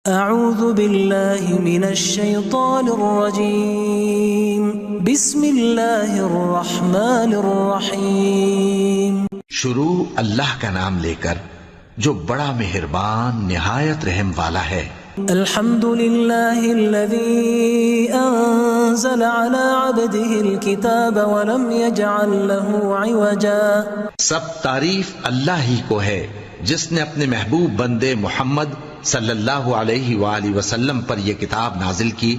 اعوذ باللہ من الشیطان الرجیم بسم اللہ الرحمن الرحیم۔ شروع اللہ کا نام لے کر جو بڑا مہربان نہایت رحم والا ہے۔ الحمد للہ الذی انزل على عبده الكتاب ولم يجعل له عوجا۔ سب تعریف اللہ ہی کو ہے جس نے اپنے محبوب بندے محمد صلی اللہ علیہ وآلہ وسلم پر یہ کتاب نازل کی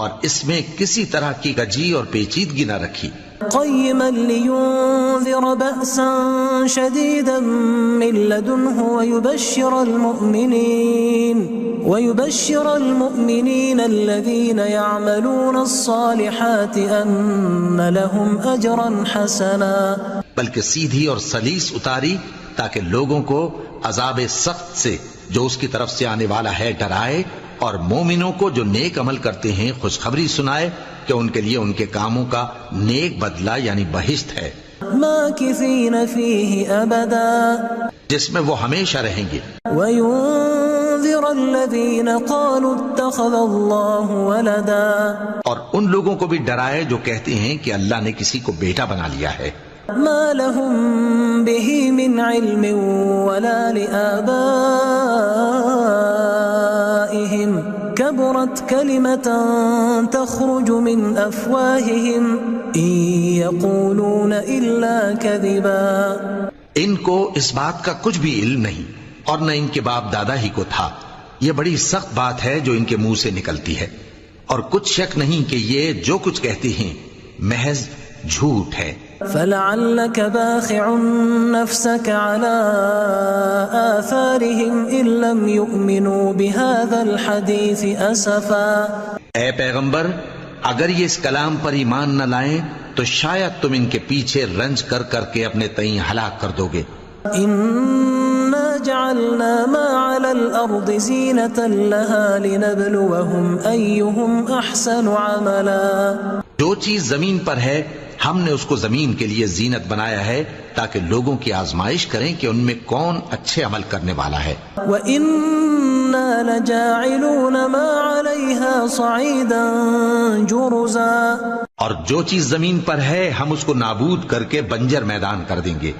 اور اس میں کسی طرح کی کجی اور پیچیدگی نہ رکھی۔ قیما لینذر بأسا شدیدا من لدنہ ويبشر المؤمنين الذين يعملون الصالحات ان لهم اجرا حسنا۔ بلکہ سیدھی اور سلیس اتاری تاکہ لوگوں کو عذاب سخت سے جو اس کی طرف سے آنے والا ہے ڈرائے، اور مومنوں کو جو نیک عمل کرتے ہیں خوشخبری سنائے کہ ان کے لیے ان کے کاموں کا نیک بدلہ یعنی بہشت ہے، ماکثین فیہ ابدا، جس میں وہ ہمیشہ رہیں گے۔ وینذر الذین قالوا اتخذ اللہ ولدا، اور ان لوگوں کو بھی ڈرائے جو کہتے ہیں کہ اللہ نے کسی کو بیٹا بنا لیا ہے۔ ما لهم به من علم ولا لآبائهم كبرت كلمة تخرج من أفواههم إن يقولون إلا كذبا۔ ان کو اس بات کا کچھ بھی علم نہیں اور نہ ان کے باپ دادا ہی کو تھا، یہ بڑی سخت بات ہے جو ان کے منہ سے نکلتی ہے، اور کچھ شک نہیں کہ یہ جو کچھ کہتے ہیں محض جھوٹ ہے۔ فلعلك باخع نفسك على آثارهم إن لم يؤمنوا بهذا الحديث أسفا۔ اے پیغمبر، اگر یہ اس کلام پر ایمان نہ لائیں تو شاید تم ان کے پیچھے رنج کر کر کے اپنے تئیں ہلاک کر دو گے۔ إنا جعلنا ما على الأرض زينة لها لنبلوهم أيهم أحسن عملا۔ جو چیز زمین پر ہے ہم نے اس کو زمین کے لیے زینت بنایا ہے تاکہ لوگوں کی آزمائش کریں کہ ان میں کون اچھے عمل کرنے والا ہے۔ وَإِنَّا لَجَاعِلُونَ مَا عَلَيْهَا صَعِيدًا جُرُزًا، اور جو چیز زمین پر ہے ہم اس کو نابود کر کے بنجر میدان کر دیں گے۔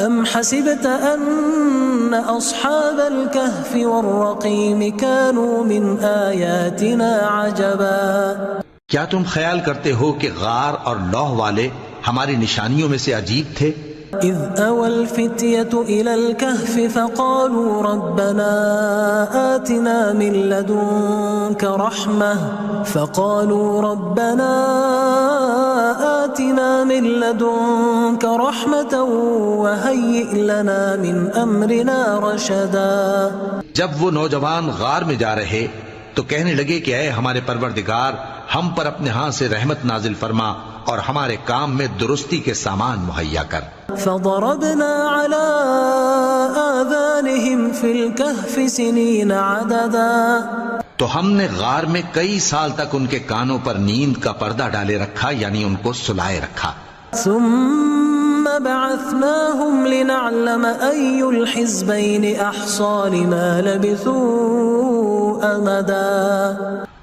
أَمْ حَسِبْتَ أَنَّ أَصْحَابَ الْكَهْفِ وَالرَّقِيمِ كَانُوا مِنْ آيَاتِنَا عَجَبًا، کیا تم خیال کرتے ہو کہ غار اور لوح والے ہماری نشانیوں میں سے عجیب تھے؟ اذ اوى الفتية الى الكهف فقالوا ربنا آتنا من لدنك رحمة وهيئ لنا من امرنا رشدا۔ جب وہ نوجوان غار میں جا رہے تو کہنے لگے کہ اے ہمارے پروردگار، ہم پر اپنے ہاں سے رحمت نازل فرما اور ہمارے کام میں درستی کے سامان مہیا کر۔ فضربنا على آذانهم في الكهف سنين عددا، تو ہم نے غار میں کئی سال تک ان کے کانوں پر نیند کا پردہ ڈالے رکھا، یعنی ان کو سلائے رکھا۔ ثم بعثناهم لنعلم أي الحزبين أحصى لما لبثوا أمدا،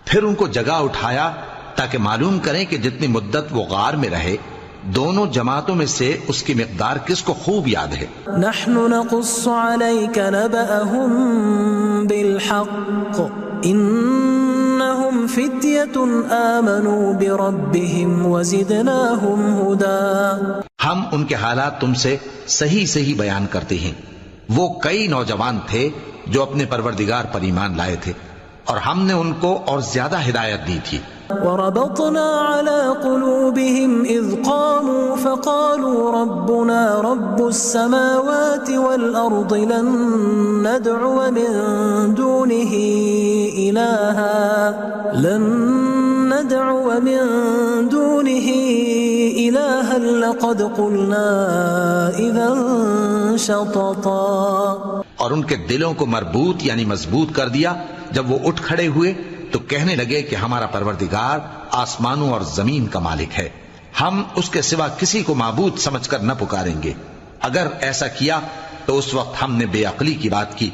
پھر ان کو جگہ اٹھایا تاکہ معلوم کریں کہ جتنی مدت وہ غار میں رہے دونوں جماعتوں میں سے اس کی مقدار کس کو خوب یاد ہے۔ نحن نقص عليك نبأهم بالحق إنهم فتية آمنوا بربهم وزدناهم هدى۔ ہم ان کے حالات تم سے صحیح صحیح بیان کرتے ہیں، وہ کئی نوجوان تھے جو اپنے پروردگار پر ایمان لائے تھے اور ہم نے ان کو اور زیادہ ہدایت دی تھی۔ وربطنا على قلوبهم إذ قاموا فقالوا ربنا رب السماوات والأرض لن ندعو من دونه إلها لقد قلنا إذا شططا، اور ان کے دلوں کو مربوط یعنی مضبوط کر دیا۔ جب وہ اٹھ کھڑے ہوئے تو کہنے لگے کہ ہمارا پروردگار آسمانوں اور زمین کا مالک ہے، ہم اس کے سوا کسی کو معبود سمجھ کر نہ پکاریں گے۔ اگر ایسا کیا تو اس وقت ہم نے بے عقلی کی بات کی۔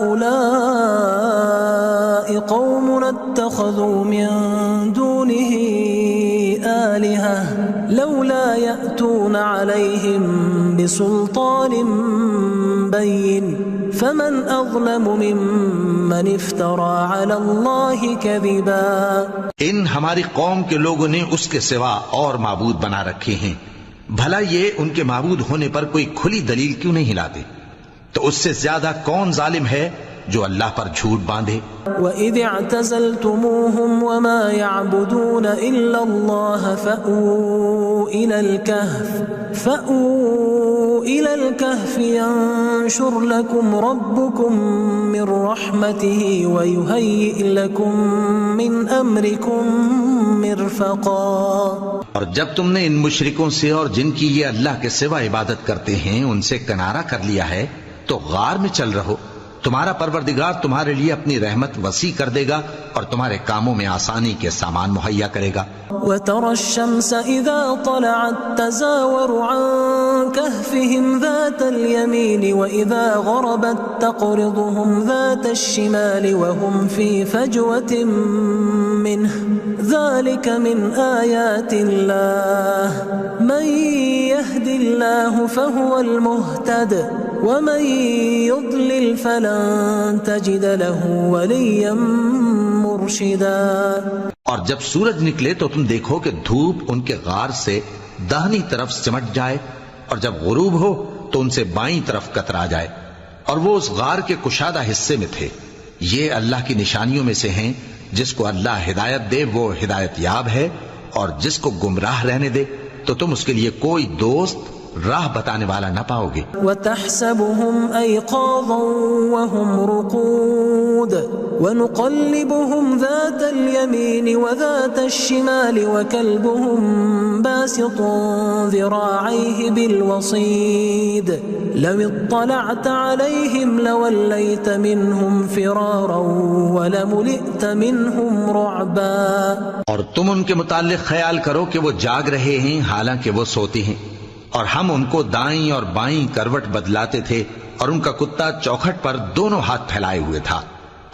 هؤلاء قوم اتخذوا من دونه آلهة لولا يأتون عليهم بسلطان بين فمن أظلم ممن افترى على الله كذبا. ان ہماری قوم کے لوگوں نے اس کے سوا اور معبود بنا رکھے ہیں، بھلا یہ ان کے معبود ہونے پر کوئی کھلی دلیل کیوں نہیں لاتے؟ تو اس سے زیادہ کون ظالم ہے جو اللہ پر جھوٹ باندھے؟ وَإِذِ اعْتَزَلْتُمُوهُمْ وَمَا يَعْبُدُونَ إِلَّا اللَّهَ فَأْوُوا إِلَى الْكَهْفِ يَنشُرْ لَكُمْ رَبُّكُمْ مِنْ رَحْمَتِهِ وَيُهَيِّئْ لَكُمْ مِنْ أَمْرِكُمْ مِرْفَقًا. اور جب تم نے ان مشرکوں سے اور جن کی یہ اللہ کے سوا عبادت کرتے ہیں ان سے کنارہ کر لیا ہے تو غار میں چل رہو، تمہارا پروردگار تمہارے لیے اپنی رحمت وسیع کر دے گا اور تمہارے کاموں میں آسانی کے سامان مہیا کرے گا. وَتَرَى الشَّمْسَ إِذَا طَلَعَتْ تَزَاوَرُ عَنْ كَهْفِهِمْ ذَاتَ الْيَمِينِ وَإِذَا غَرَبَتْ تَقْرِضُهُمْ ذَاتَ الشِّمَالِ وَهُمْ فِي فَجْوَةٍ مِّنْهُ ذَلِكَ مِنْ آيَاتِ اللَّهِ مَنْ يَهْدِ اللَّهُ فَهُوَ الْمُهْتَدِ وَمَنْ يُضْلِلْ فَلَنْ تَجِدَ لَهُ وَلِيًّا مُرْشِدًا. اور جب سورج نکلے تو تم دیکھو کہ دھوپ ان کے غار سے داہنی طرف سمٹ جائے اور جب غروب ہو تو ان سے بائیں طرف کترا جائے اور وہ اس غار کے کشادہ حصے میں تھے. یہ اللہ کی نشانیوں میں سے ہیں، جس کو اللہ ہدایت دے وہ ہدایت یاب ہے اور جس کو گمراہ رہنے دے تو تم اس کے لیے کوئی دوست راہ بتانے والا نہ پاؤ گے. وَتَحْسَبُهُمْ أَيْقَاظًا وَهُمْ رُقُودٌ وَنُقَلِّبُهُمْ ذَاتَ الْيَمِينِ وَذَاتَ الشِّمَالِ وَكَلْبُهُمْ بَاسِطٌ ذِرَاعَيْهِ بِالْوَصِيدِ لَوِ اطَّلَعْتَ عَلَيْهِمْ لَوَلَّيْتَ مِنْهُمْ فِرَارًا وَلَمُلِئْتَ مِنْهُمْ رُعْبًا. اور تم ان کے متعلق خیال کرو کہ وہ جاگ رہے ہیں حالانکہ وہ سوتے ہیں، اور ہم ان کو دائیں اور بائیں کروٹ بدلاتے تھے اور ان کا کتا چوکھٹ پر دونوں ہاتھ پھیلائے ہوئے تھا.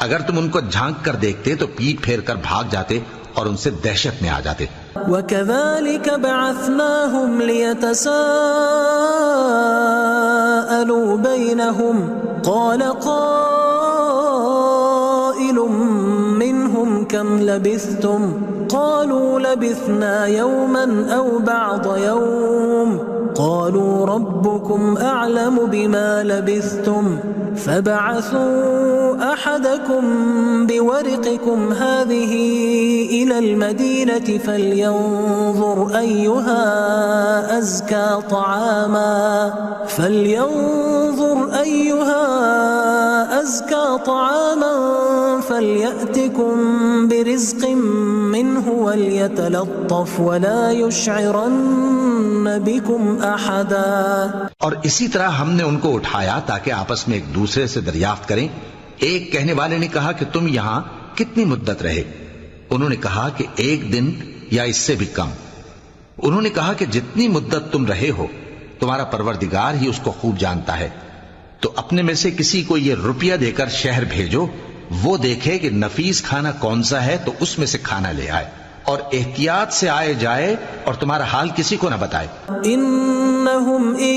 اگر تم ان کو جھانک کر دیکھتے تو پیٹ پھیر کر بھاگ جاتے اور ان سے دہشت میں آ جاتے. وَكَذَلِكَ بَعَثْنَاهُمْ لِيَتَسَاءَلُوا بَيْنَهُمْ قَالَ قَائِلٌ مِّنْهُمْ كَمْ لَبِثْتُمْ قَالُوا لَبِثْنَا يَوْمًا أَوْ بَعْضَ يَوْمٍ قَالُوا رَبُّكُمْ أَعْلَمُ بِمَا لَبِثْتُمْ فَبَعَثُوا أَحَدَكُمْ بِوَرِقِكُمْ هَذِهِ إِلَى الْمَدِينَةِ فَلْيَنظُرْ أَيُّهَا أَزْكَى طَعَامًا فَلْيَأْتِكُمْ بِرِزْقٍ مِّنْهُ وَلْيَتَلَطَّفْ وَلَا يُشْعِرَنَّ بِكُمْ أَحَدًا. اور اسی طرح ہم نے ان کو اٹھایا تاکہ آپس میں ایک دوسرے سے دریافت کریں. ایک کہنے والے نے کہا کہ تم یہاں کتنی مدت رہے؟ انہوں نے کہا کہ 1 دن یا اس سے بھی کم. انہوں نے کہا کہ جتنی مدت تم رہے ہو تمہارا پروردگار ہی اس کو خوب جانتا ہے. تو اپنے میں سے کسی کو یہ روپیہ دے کر شہر بھیجو، وہ دیکھے کہ نفیس کھانا کون سا ہے تو اس میں سے کھانا لے آئے اور احتیاط سے آئے جائے اور تمہارا حال کسی کو نہ بتائے. انہم ان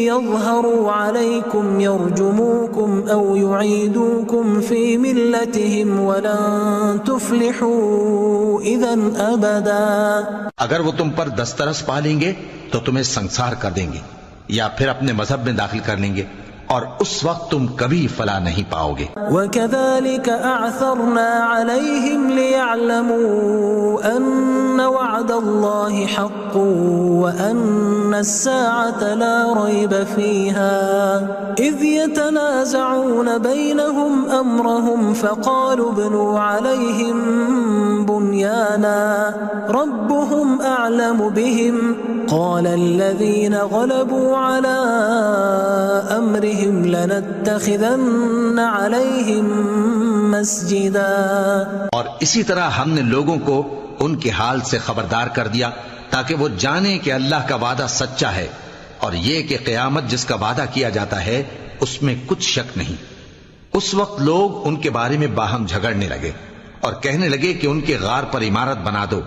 یظہروا علیکم یرجموکم او یعیدوکم فی ملتہم ولن تفلحوا اذا ابدا. اگر وہ تم پر دسترس پا لیں گے تو تمہیں سنسار کر دیں گے یا پھر اپنے مذہب میں داخل کر لیں گے اور اس وقت تم کبھی فلاح نہیں پاؤ گے. وَكَذَلِكَ أَعْثَرْنَا عَلَيْهِمْ لِيَعْلَمُوا أَنَّ وَعْدَ اللَّهِ حَقٌّ وَأَنَّ السَّاعَةَ لَا رَيْبَ فِيهَا إِذْ يَتَنَازَعُونَ بَيْنَهُمْ أَمْرَهُمْ فَقَالُوا ابْنُوا عَلَيْهِمْ بُنْيَانًا رَبُّهُمْ أَعْلَمُ بِهِمْ قَالَ الَّذِينَ غَلَبُوا عَلَىٰ أَمْرِهِمْ لَنَتَّخِذَنَّ عَلَيْهِمْ مَسْجِدًا. اور اسی طرح ہم نے لوگوں کو ان کے حال سے خبردار کر دیا تاکہ وہ جانیں کہ اللہ کا وعدہ سچا ہے اور یہ کہ قیامت جس کا وعدہ کیا جاتا ہے اس میں کچھ شک نہیں. اس وقت لوگ ان کے بارے میں باہم جھگڑنے لگے اور کہنے لگے کہ ان کے غار پر عمارت بنا دو.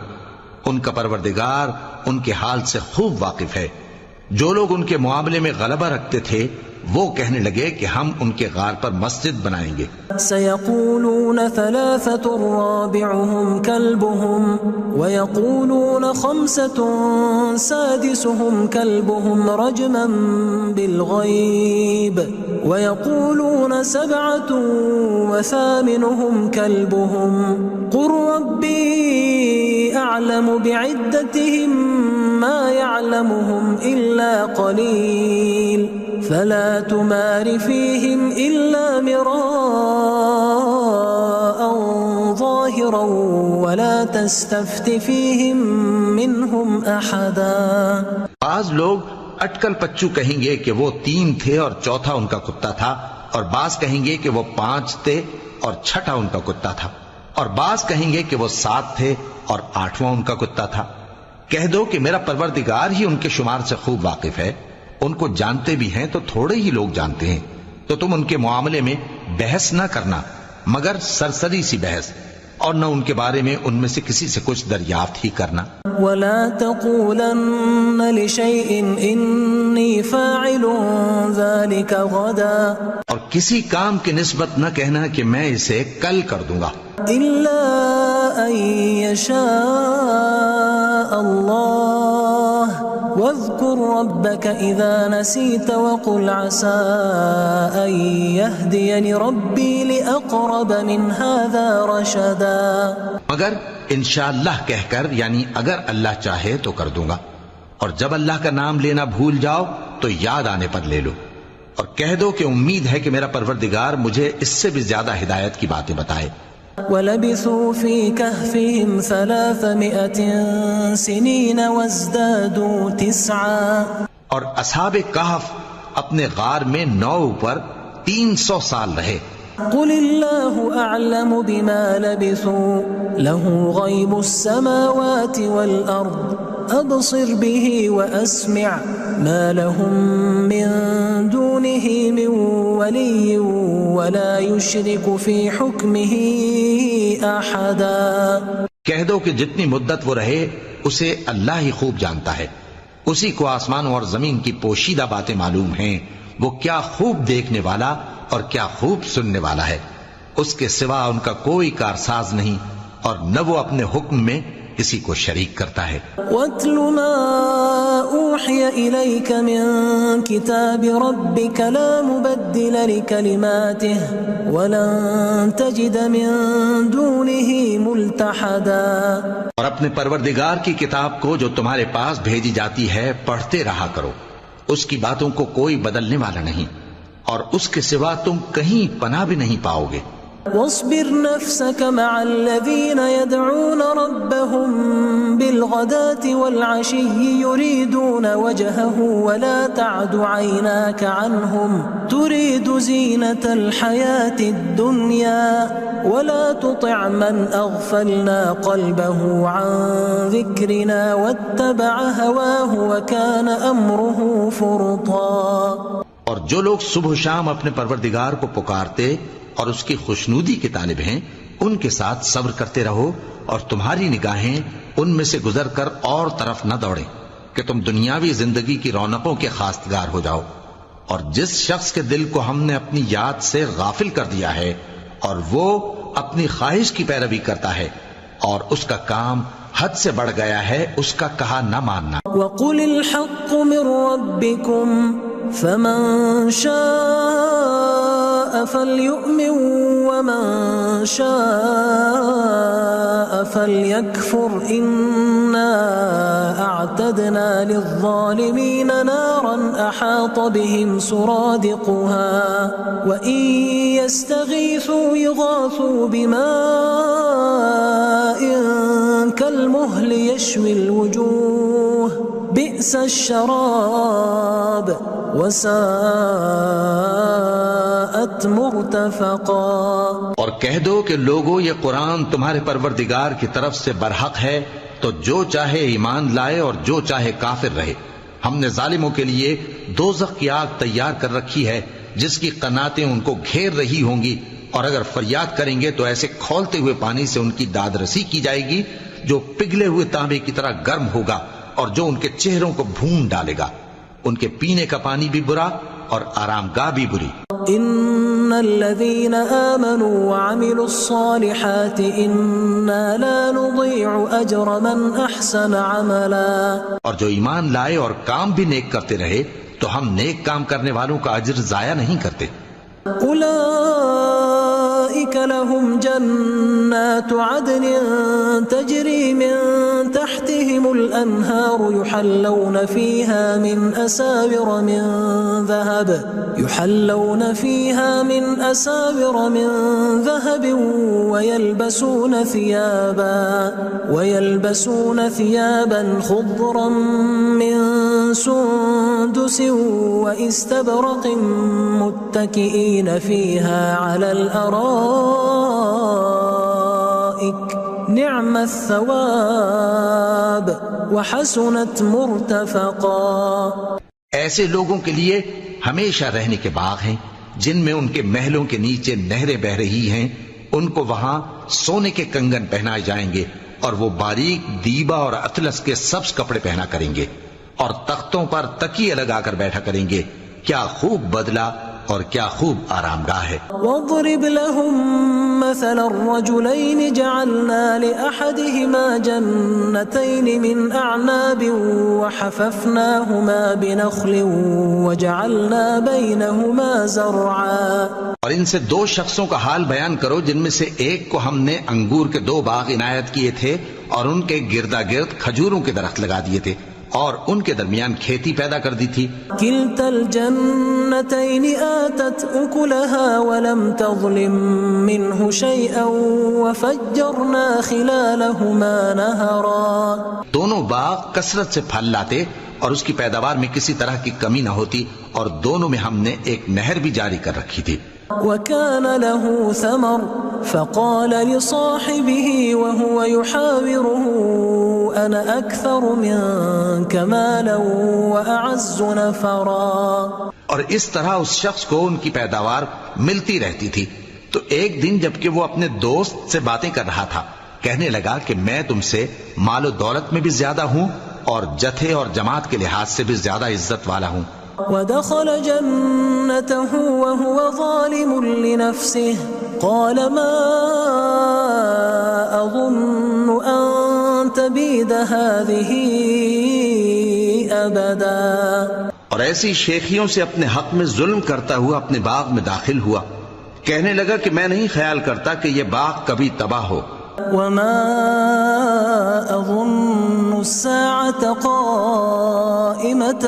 ان کا پروردگار ان کے حال سے خوب واقف ہے. جو لوگ ان کے معاملے میں غلبہ رکھتے تھے وہ کہنے لگے کہ ہم ان کے غار پر مسجد بنائیں گے. سيقولون ثلاثة رابعهم كلبهم ويقولون 5 سادسهم كلبهم رجما بالغيب ويقولون 7 وثامنهم كلبهم قل ربي أعلم بعدتهم ما يعلمهم إلا قليل فلا تمار فيهم إلا مراء ظاهرا ولا تستفت فيهم منهم أحدا. بعض لوگ اٹکل پچو کہیں گے کہ وہ 3 تھے اور چوتھا ان کا کتا تھا، اور بعض کہیں گے کہ وہ 5 تھے اور چھٹا ان کا کتا تھا، اور بعض کہیں گے کہ وہ 7 تھے اور 8واں ان کا کتا تھا. کہہ دو کہ میرا پروردگار ہی ان کے شمار سے خوب واقف ہے. ان کو جانتے بھی ہیں تو تھوڑے ہی لوگ جانتے ہیں. تو تم ان کے معاملے میں بحث نہ کرنا مگر سرسری سی بحث، اور نہ ان کے بارے میں ان میں سے کسی سے کچھ دریافت ہی کرنا. ولا تقولن لشيء إني فاعل ذلك غدا، اور کسی کام کی نسبت نہ کہنا کہ میں اسے کل کر دوں گا، إلا أن يشاء الله واذكر ربك إذا نسيت وقل عسى أن يهديني ربي لأقرب من هذا رشدا. مگر انشاءاللہ کہہ کر، یعنی اگر اللہ چاہے تو کر دوں گا، اور جب اللہ کا نام لینا بھول جاؤ تو یاد آنے پر لے لو، اور کہہ دو کہ امید ہے کہ میرا پروردگار مجھے اس سے بھی زیادہ ہدایت کی باتیں بتائے. وَلَبِثُوا فِي كَهْفِهِمْ 300 سِنِينَ وَازْدَادُوا 9. اور اصحاب کہف اپنے غار میں 9 پر 300 سال رہے. قل الله أعلم بما لبثوا له غيب السماوات والأرض أبصر به وأسمع ما لهم من دونه من ولي ولا يشرك في حكمه أحدا. کہہ دو کہ جتنی مدت وہ رہے اسے اللہ ہی خوب جانتا ہے. اسی کو آسمانوں اور زمین کی پوشیدہ باتیں معلوم ہیں. وہ کیا خوب دیکھنے والا اور کیا خوب سننے والا ہے. اس کے سوا ان کا کوئی کارساز نہیں، اور نہ وہ اپنے حکم میں کسی کو شریک کرتا ہے. وَاتْلُ مَا أُوحِيَ إِلَيْكَ مِن كِتَابِ رَبِّكَ لَا مُبَدِّلَ لِكَلِمَاتِهِ وَلَن تَجِدَ مِن دُونِهِ مُلْتَحَدًا. اور اپنے پروردگار کی کتاب کو جو تمہارے پاس بھیجی جاتی ہے پڑھتے رہا کرو. اس کی باتوں کو کوئی بدلنے والا نہیں، اور اس کے سوا تم کہیں پناہ بھی نہیں پاؤ گے. واصبر نفسك مع الذين يدعون ربهم بالغداة والعشي يريدون وجهه ولا تعد عيناك عنهم تريد زينة الحياة الدنيا ولا تطع من أغفلنا قلبه عن ذكرنا واتبع هواه وكان أمره فرطا. اور جو لوگ صبح و شام اپنے پروردگار کو پکارتے اور اس کی خوشنودی کے طالب ہیں ان کے ساتھ صبر کرتے رہو، اور تمہاری نگاہیں ان میں سے گزر کر اور طرف نہ دوڑیں کہ تم دنیاوی زندگی کی رونقوں کے خواستگار ہو جاؤ. اور جس شخص کے دل کو ہم نے اپنی یاد سے غافل کر دیا ہے اور وہ اپنی خواہش کی پیروی کرتا ہے اور اس کا کام حد سے بڑھ گیا ہے، اس کا کہا نہ ماننا. وَقُلِ الْحَقُّ مِن رَّبِّكُمْ فَمَن شَاءَ فَلْيُؤْمِن وَمَن شَاءَ فَلْيَكْفُرْ إِنَّا أَعْتَدْنَا لِلظَّالِمِينَ نَارًا أَحَاطَ بِهِمْ سُرَادِقُهَا وَإِن يَسْتَغِيثُوا يُغَاثُوا بِمَاءٍ كَالْمُهْلِ يَشْوِي الْوُجُوهَ بِئْسَ الشَّرَابُ وَسَاءَتْ مُرْتَفَقًا. اور کہہ دو کہ لوگو یہ قرآن تمہارے پروردگار کی طرف سے برحق ہے، تو جو چاہے ایمان لائے اور جو چاہے کافر رہے. ہم نے ظالموں کے لیے دوزخ کی آگ تیار کر رکھی ہے جس کی قناتیں ان کو گھیر رہی ہوں گی، اور اگر فریاد کریں گے تو ایسے کھولتے ہوئے پانی سے ان کی داد رسی کی جائے گی جو پگھلے ہوئے تانبے کی طرح گرم ہوگا اور جو ان کے چہروں کو بھون ڈالے گا۔ ان کے پینے کا پانی بھی برا اور آرام گاہ بھی بری۔ ان الذين آمنوا وعملوا الصالحات انا لا نضيع اجر من احسن عملا، اور جو ایمان لائے اور کام بھی نیک کرتے رہے تو ہم نیک کام کرنے والوں کا اجر ضائع نہیں کرتے۔ اولئك لهم جنات عدن تجري من تحتهم الانهار يحلون فيها من اساور من ذهب ويلبسون ثيابا خضرا من سندس واستبرق متكئين فيها على الارائك نعم الثواب وحسنت مرتفقا۔ ایسے لوگوں کے لیے ہمیشہ رہنے کے باغ ہیں جن میں ان کے محلوں کے نیچے نہریں بہ رہی ہیں، ان کو وہاں سونے کے کنگن پہنائے جائیں گے اور وہ باریک دیبا اور اطلس کے سبز کپڑے پہنا کریں گے اور تختوں پر تکیے لگا کر بیٹھا کریں گے۔ کیا خوب بدلہ اور کیا خوب آرام گاہ ہے۔ واضرب لهم مثل الرجلين جعلنا لأحدهما جنتين من أعناب وحففناهما بنخل وجعلنا بينهما زرعا۔ اور ان سے دو شخصوں کا حال بیان کرو جن میں سے ایک کو ہم نے انگور کے 2 باغ عنایت کیے تھے اور ان کے گردا گرد کھجوروں کے درخت لگا دیے تھے اور ان کے درمیان کھیتی پیدا کر دی تھی۔ كلتا الجنتين آتت أكلها ولم تظلم منه شيئا وفجرنا خلالهما نهرا۔ دونوں باغ کثرت سے پھل لاتے اور اس کی پیداوار میں کسی طرح کی کمی نہ ہوتی، اور دونوں میں ہم نے ایک نہر بھی جاری کر رکھی تھی۔ وكان له ثمر فقال لصاحبه وهو يحاوره أنا أكثر منك مالا وأعز نفرا۔ اور اس طرح اس شخص کو ان کی پیداوار ملتی رہتی تھی، تو ایک دن جبکہ وہ اپنے دوست سے باتیں کر رہا تھا کہنے لگا کہ میں تم سے مال و دولت میں بھی زیادہ ہوں اور جتھے اور جماعت کے لحاظ سے بھی زیادہ عزت والا ہوں۔ ودخل جنته وهو ظالم لنفسه قال ما أظن أن تبيد هذه أبدا۔ اور ایسی شیخیوں سے اپنے حق میں ظلم کرتا ہوا اپنے باغ میں داخل ہوا، کہنے لگا کہ میں نہیں خیال کرتا کہ یہ باغ کبھی تباہ ہو۔ وما أظن الساعة قائمة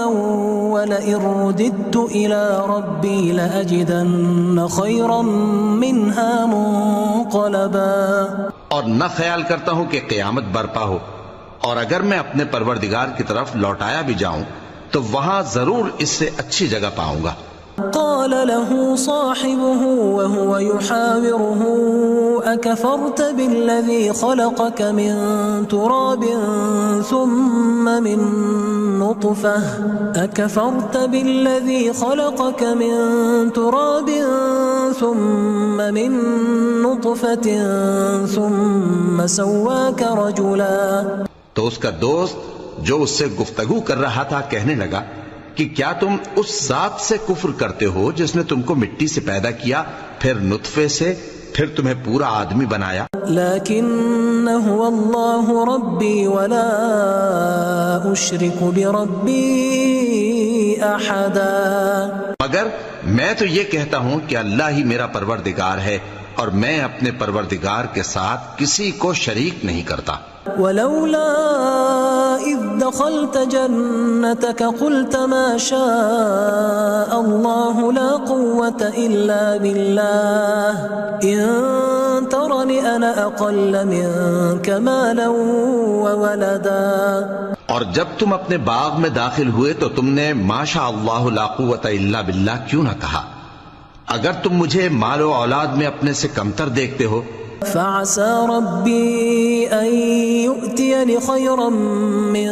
ولئن رددت إلى ربي لأجدن خيرا منها منقلبا۔ اور نہ خیال کرتا ہوں کہ قیامت برپا ہو، اور اگر میں اپنے پروردگار کی طرف لوٹایا بھی جاؤں تو وہاں ضرور اس سے اچھی جگہ پاؤں گا۔ قال له صاحبه وهو يحاوره أكفرت بالذي خلقك من تراب ثم من نطفة ثم سواك رجلا۔ تو اس کا دوست جو اس سے گفتگو کر رہا تھا کہنے لگا کہ کیا تم اس ذات سے کفر کرتے ہو جس نے تم کو مٹی سے پیدا کیا، پھر نطفے سے، پھر تمہیں پورا آدمی بنایا؟ لیکن هو اللہ ربی ولا اشرک بربی احدا۔ مگر میں تو یہ کہتا ہوں کہ اللہ ہی میرا پروردگار ہے اور میں اپنے پروردگار کے ساتھ کسی کو شریک نہیں کرتا۔ ولولا اذ دخلت جنتك قلت ما شاء الله لا قوة الا بالله ان ترني انا اقل منك مالا وولدا۔ اور جب تم اپنے باغ میں داخل ہوئے تو تم نے ما شاء اللہ لا قوت الا باللہ کیوں نہ کہا؟ اگر تم مجھے مال و اولاد میں اپنے سے کمتر دیکھتے ہو فعسى ربي أن يؤتيني خيرا من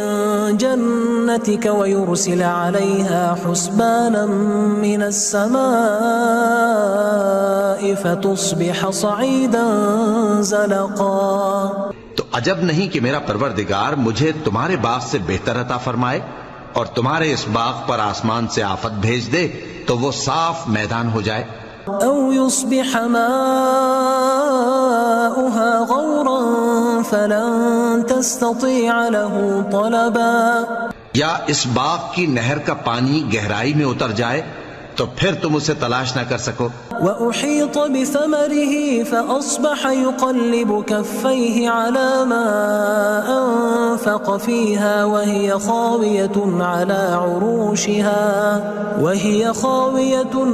جنتك ويرسل عليها حسبانا من السماء فتصبح صعيدا زلقا. تو عجب نہیں کہ میرا پروردگار مجھے تمہارے باغ سے بہتر عطا فرمائے اور تمہارے اس باغ پر آسمان سے آفت بھیج دے تو وہ صاف میدان ہو جائے. أو يصبح ماؤها غورا فلن تستطيع له طلبا. یا اس باغ کی نہر کا پانی گہرائی میں اتر جائے تو پھر تم اسے تلاش نہ کر سکو. وأحيط بثمره فأصبح يقلب كفيه على ما أنفق فيها وهي خاوية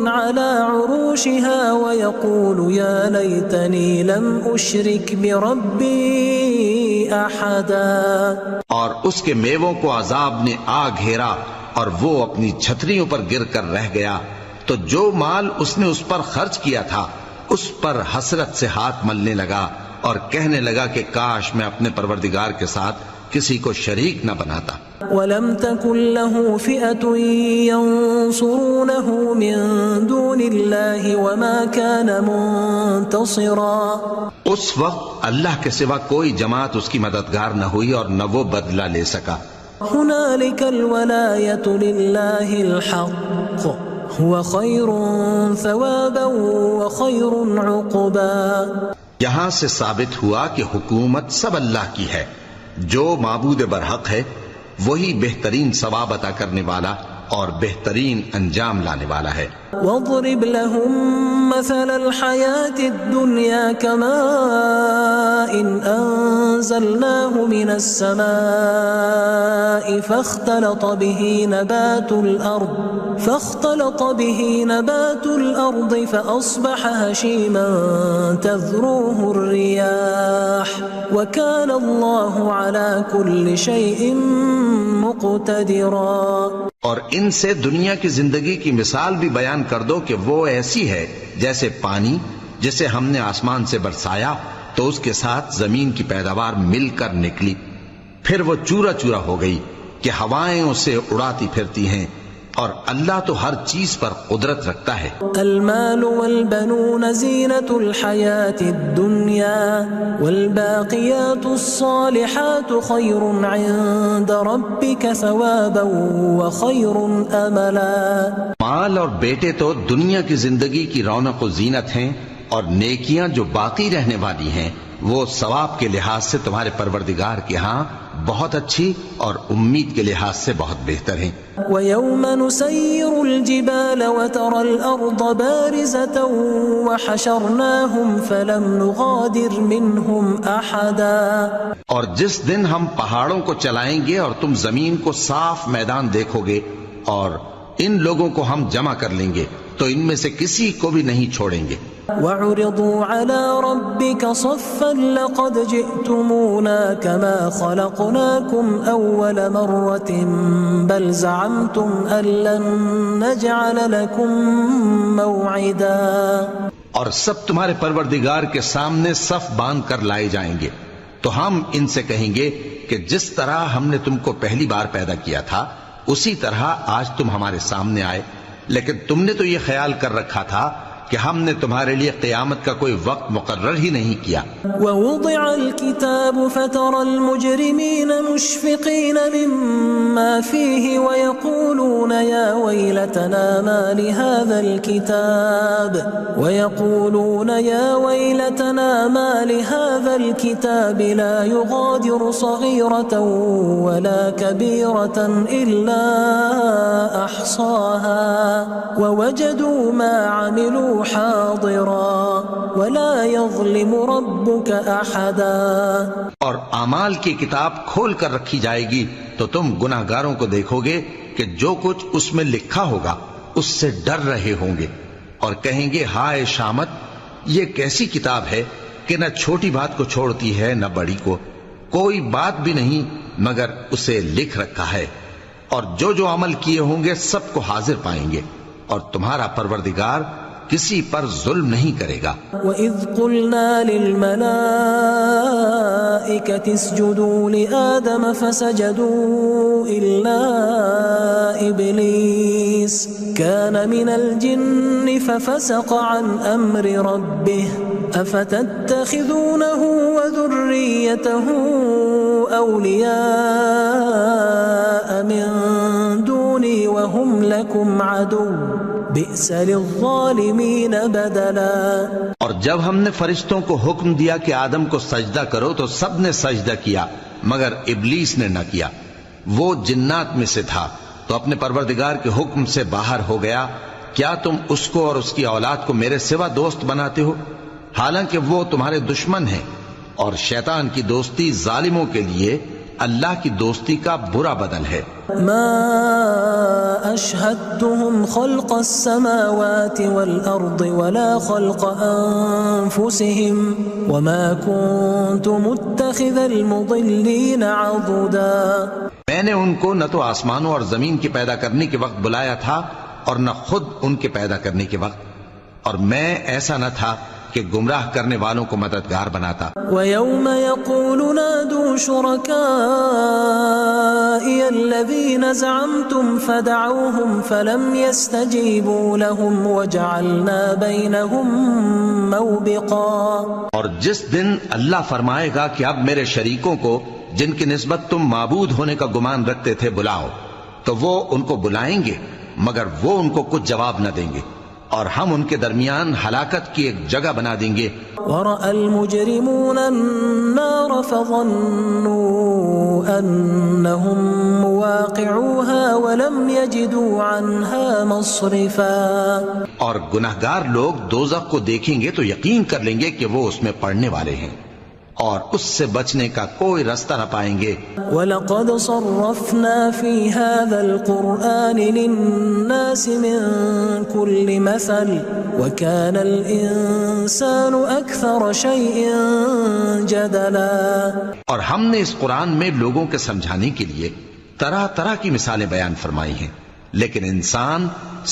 على عروشها ويقول يا ليتني لم أشرك بربي أحدا. اور اس کے میووں کو عذاب نے آ گھیرا اور وہ اپنی چھتریوں پر گر کر رہ گیا تو جو مال اس نے اس پر خرچ کیا تھا اس پر حسرت سے ہاتھ ملنے لگا اور کہنے لگا کہ کاش میں اپنے پروردگار کے ساتھ کسی کو شریک نہ بناتا. وَلَمْ تَكُنْ لَهُ فِئَةٌ يَنْصُرُونَهُ مِنْ دُونِ اللَّهِ وَمَا كَانَ مُنْتَصِرًا. اس وقت اللہ کے سوا کوئی جماعت اس کی مددگار نہ ہوئی اور نہ وہ بدلہ لے سکا. هُنَالِكَ الْوَلَایَةُ لِلَّهِ الْحَقِّ هُوَ خَيْرٌ ثَوَابًا وَخَيْرٌ عُقْبًا. یہاں سے ثابت ہوا کہ حکومت سب اللہ کی ہے. جو معبود برحق ہے وہی بہترین ثواب عطا کرنے والا اور بہترین انجام لانے والا ہے. وَاضْرِبْ لَهُمْ مَثَلَ الْحَيَاةِ الدُّنْيَا كَمَاءٍ أَنزَلْنَاهُ مِنَ السَّمَاءِ فاختلط به نبات الأرض فأصبح هشيما تذروه الرياح وكان الله على كل شيء مقتدرا. اور ان سے دنیا کی زندگی کی مثال بھی بیان کر دو کہ وہ ایسی ہے جیسے پانی جسے ہم نے آسمان سے برسایا تو اس کے ساتھ زمین کی پیداوار مل کر نکلی پھر وہ چورا چورا ہو گئی کہ ہوائیں اسے اڑاتی پھرتی ہیں اور اللہ تو ہر چیز پر قدرت رکھتا ہے. المال والبنون زینة الحیاة الدنیا والباقیات الصالحات خیر عند ربک ثوابا وخیر املا. مال اور بیٹے تو دنیا کی زندگی کی رونق و زینت ہیں اور نیکیاں جو باقی رہنے والی ہیں وہ ثواب کے لحاظ سے تمہارے پروردگار کے ہاں بہت اچھی اور امید کے لحاظ سے بہت بہتر ہیں. وَيَوْمَ نُسَيِّرُ الْجِبَالَ وَتَرَى الْأَرْضَ بَارِزَةً وَحَشَرْنَاهُمْ فَلَمْ نُغَادِرْ مِنْهُمْ أَحَدًا. اور جس دن ہم پہاڑوں کو چلائیں گے اور تم زمین کو صاف میدان دیکھو گے اور ان لوگوں کو ہم جمع کر لیں گے تو ان میں سے کسی کو بھی نہیں چھوڑیں گے. وَعُرِضُوا عَلَى رَبِّكَ صَفًّا لَقَدْ جِئْتُمُونَا كَمَا خَلَقْنَاكُمْ أَوَّلَ مَرَّةٍ بَلْ زَعَمْتُمْ أَن لَّن نَّجْعَلَ لَكُم مَّوْعِدًا. اور سب تمہارے پروردگار کے سامنے صف باندھ کر لائے جائیں گے تو ہم ان سے کہیں گے کہ جس طرح ہم نے تم کو پہلی بار پیدا کیا تھا اسی طرح آج تم ہمارے سامنے آئے لیکن تم نے تو یہ خیال کر رکھا تھا کہ ہم نے تمہارے لیے قیامت کا کوئی وقت مقرر ہی نہیں کیا. وَوُضِعَ الْكِتَابُ فَتَرَى الْمُجْرِمِينَ مُشْفِقِينَ مِمَّا فِيهِ وَيَقُولُونَ يَا وَيْلَتَنَا مَا لِهَذَا الْكِتَابِ لَا يُغَادِرُ صَغِيرَةً وَلَا كَبِيرَةً إِلَّا أَحْصَاهَا وَوَجَدُوا مَا عَمِلُوا حاضرا ولا يظلم ربك احدا. اور اعمال کی کتاب کھول کر رکھی جائے گی تو تم گناہگاروں کو دیکھو گے کہ جو کچھ اس میں لکھا ہوگا اس سے ڈر رہے ہوں گے اور کہیں گے ہائے شامت یہ کیسی کتاب ہے کہ نہ چھوٹی بات کو چھوڑتی ہے نہ بڑی کو کوئی بات بھی نہیں مگر اسے لکھ رکھا ہے اور جو جو عمل کیے ہوں گے سب کو حاضر پائیں گے اور تمہارا پروردگار کسی پر ظلم نہیں کرے گا۔ وَإِذْ قُلْنَا لِلْمَلَائِكَةِ اسْجُدُوا لِآدَمَ فَسَجَدُوا إِلَّا إِبْلِيسَ كَانَ مِنَ الْجِنِّ فَفَسَقَ عَنْ أَمْرِ رَبِّهِ أَفَتَتَّخِذُونَهُ وَذُرِّيَّتَهُ أَوْلِيَاءَ مِن دُونِي وَهُمْ لَكُمْ عَدُوٌّ بئس للظالمین بدلا۔ اور جب ہم نے فرشتوں کو حکم دیا کہ آدم کو سجدہ کرو تو سب نے سجدہ کیا مگر ابلیس نے نہ کیا، وہ جنات میں سے تھا تو اپنے پروردگار کے حکم سے باہر ہو گیا۔ کیا تم اس کو اور اس کی اولاد کو میرے سوا دوست بناتے ہو، حالانکہ وہ تمہارے دشمن ہیں، اور شیطان کی دوستی ظالموں کے لیے اللہ کی دوستی کا برا بدل ہے۔ ما اشهدتهم خلق السماوات والارض ولا خلق انفسهم وما كنت متخذ المضلين عضدا۔ میں نے ان کو نہ تو آسمانوں اور زمین کے پیدا کرنے کے وقت بلایا تھا اور نہ خود ان کے پیدا کرنے کے وقت، اور میں ایسا نہ تھا کہ گمراہ کرنے والوں کو مددگار بناتا۔ وَيَوْمَ يَقُولُ نَادُوا شُرَكَائِيَ الَّذِينَ زَعَمْتُمْ فَدَعَوْهُمْ فَلَمْ يَسْتَجِيبُوا لَهُمْ وَجَعَلْنَا بَيْنَهُمْ مَوْبِقًا۔ اور جس دن اللہ فرمائے گا کہ اب میرے شریکوں کو جن کی نسبت تم معبود ہونے کا گمان رکھتے تھے بلاؤ، تو وہ ان کو بلائیں گے مگر وہ ان کو کچھ جواب نہ دیں گے، اور ہم ان کے درمیان ہلاکت کی ایک جگہ بنا دیں گے۔ وَرَأَى الْمُجْرِمُونَ النَّارَ فَظَنُّوا أَنَّهُمْ مُوَاقِعُوهَا وَلَمْ يَجِدُوا عَنْهَا مَصْرِفًا۔ اور گناہگار لوگ دوزخ کو دیکھیں گے تو یقین کر لیں گے کہ وہ اس میں پڑنے والے ہیں اور اس سے بچنے کا کوئی راستہ نہ پائیں گے۔ وَلَقَدْ صَرَّفْنَا فِي هَذَا الْقُرْآنِ لِلنَّاسِ مِنْ كُلِّ مَثَلٍ وَكَانَ الْإِنسَانُ أَكْثَرَ شَيْءٍ جَدَلًا۔ اور ہم نے اس قرآن میں لوگوں کے سمجھانے کے لیے طرح طرح کی مثالیں بیان فرمائی ہیں، لیکن انسان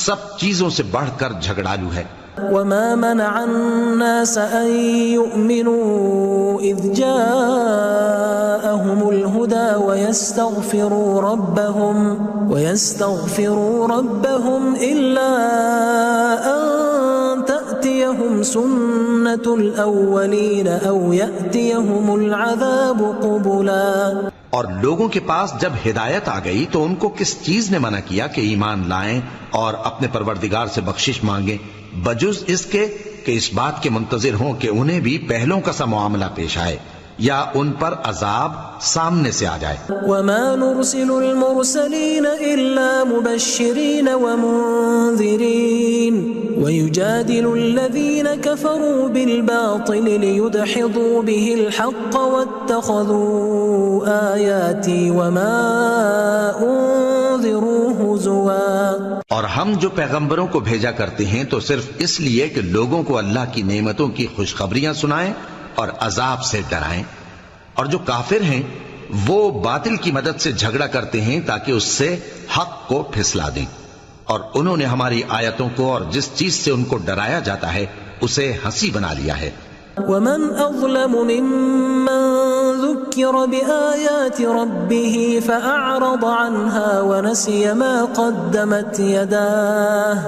سب چیزوں سے بڑھ کر جھگڑالو ہے۔ وَمَا مَنَعَ النَّاسَ أَن يُؤْمِنُوا إِذْ جَاءَهُمُ الْهُدَى وَيَسْتَغْفِرُوا رَبَّهُمْ إِلَّا أَن تَأْتِيَهُمْ سُنَّةُ الْأَوَّلِينَ أَوْ يَأْتِيَهُمُ الْعَذَابُ قُبُلًا۔ اور لوگوں کے پاس جب ہدایت آ گئی تو ان کو کس چیز نے منع کیا کہ ایمان لائیں اور اپنے پروردگار سے بخشش مانگیں، بجز اس کے کہ اس بات کے منتظر ہوں کہ انہیں بھی پہلوں کا سا معاملہ پیش آئے یا ان پر عذاب سامنے سے آ جائے۔ وَمَا نُرْسِلُ الْمُرْسَلِينَ إِلَّا مُبَشِّرِينَ وَمُنذِرِينَ وَيُجَادِلُ الَّذِينَ كَفَرُوا بِالْبَاطِلِ لِيُدْحِضُوا بِهِ الْحَقَّ وَاتَّخَذُوا آيَاتِي وَمَا أُنذِرُوا هُزُوًا۔ اور ہم جو پیغمبروں کو بھیجا کرتے ہیں تو صرف اس لیے کہ لوگوں کو اللہ کی نعمتوں کی خوشخبریاں سنائیں اور عذاب سے ڈرائیں، اور جو کافر ہیں وہ باطل کی مدد سے جھگڑا کرتے ہیں تاکہ اس سے حق کو پھسلا دیں، اور انہوں نے ہماری آیتوں کو اور جس چیز سے ان کو ڈرایا جاتا ہے اسے ہنسی بنا لیا ہے۔ وَمَنْ أَظْلَمُ مِمَّنْ ذُكِّرَ بِآيَاتِ رَبِّهِ فَأَعْرَضَ عَنْهَا وَنَسِيَ مَا قَدَّمَتْ يَدَاهُ